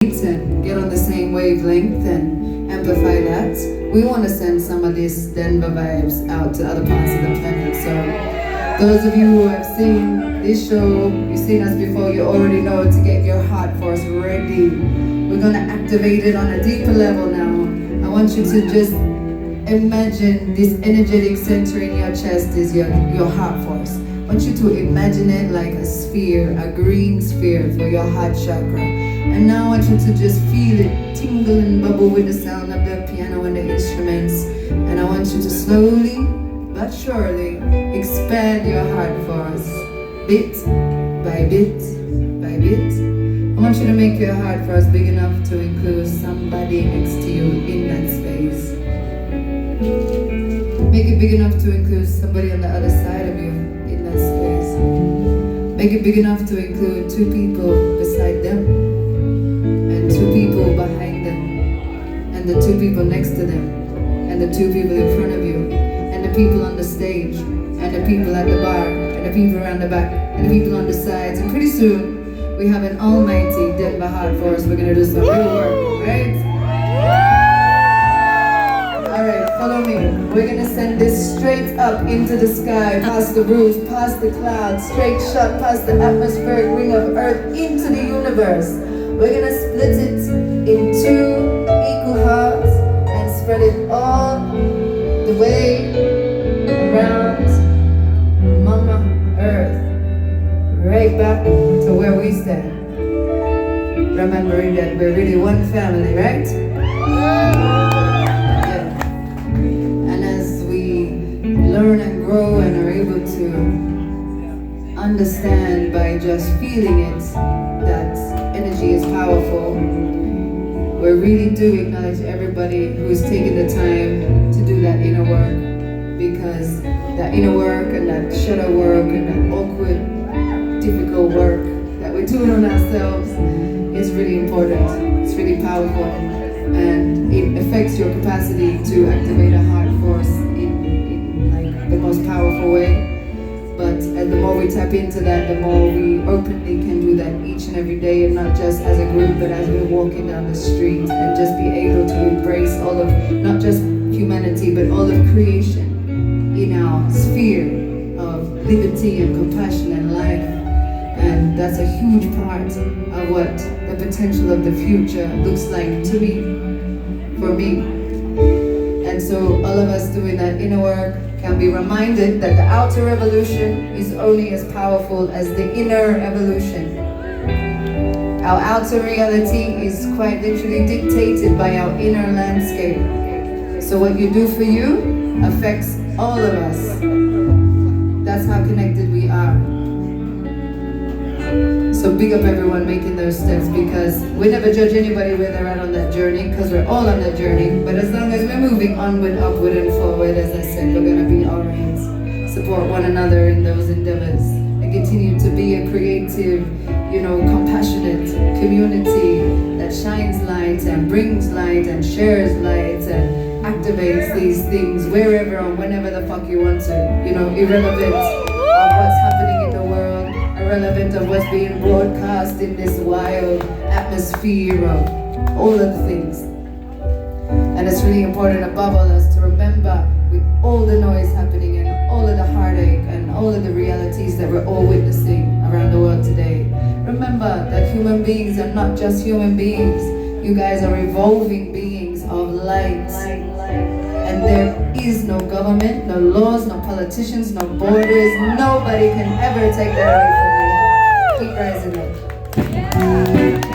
and get on the same wavelength and amplify that. We want to send some of this Denver vibes out to other parts of the planet. So those of you who have seen this show, you've seen us before, you already know to get your heart force ready. We're going to activate it on a deeper level now. I want you to just imagine this energetic center in your chest is your heart force. I want you to imagine it like a sphere, a green sphere for your heart chakra. And now I want you to just feel it tingle and bubble with the sound of the piano and the instruments. And I want you to slowly but surely expand your heart force, bit by bit by bit. I want you to make your heart force big enough to include somebody next to you in that space. Make it big enough to include somebody on the other side of you in that space. Make it big enough to include two people beside them, and two people behind them, and the two people next to them, and the two people in front of you, and the people on the stage, and the people at the bar, and the people around the back, and the people on the sides. And pretty soon, we have an almighty Denver heart force. We're gonna do some real work, right? Alright, follow me. We're gonna send this straight up into the sky, past the roofs, past the clouds, straight shot past the atmospheric ring of Earth into the universe. We're gonna split it in two equal halves and spread it all the way around Mama Earth, right back to where we stand. Remembering that we're really one family, right? Learn and grow and are able to understand by just feeling it that energy is powerful. We really do acknowledge everybody who's taken the time to do that inner work, because that inner work and that shadow work and that awkward, difficult work that we're doing on ourselves is really important. It's really powerful, and it affects your capacity to activate a heart force the most powerful way. But the more we tap into that, the more we openly can do that each and every day, and not just as a group, but as we're walking down the street, and just be able to embrace all of, not just humanity, but all of creation in our sphere of liberty and compassion and life. And that's a huge part of what the potential of the future looks like to me, for me. And so all of us doing that inner work can be reminded that the outer revolution is only as powerful as the inner evolution. Our outer reality is quite literally dictated by our inner landscape. So what you do for you affects all of us. That's how connected we are. So big up everyone making those steps, because we never judge anybody where they're at on that journey, because we're all on that journey. But as long as we're moving onward, upward and forward, as I said, we're going to be all right. Support one another in those endeavors and continue to be a creative, compassionate community that shines light and brings light and shares light and activates these things wherever or whenever the fuck you want to, irrelevant of what's happening in the world, irrelevant of what's being broadcast in this wild atmosphere of all of the things. And it's really important above all else to remember, with all the noise happening and all of the heartache and all of the realities that we're all witnessing around the world today, remember that human beings are not just human beings. You guys are evolving beings of light. And there is no government, no laws, no politicians, no borders. Nobody can ever take that away from you. Keep rising up.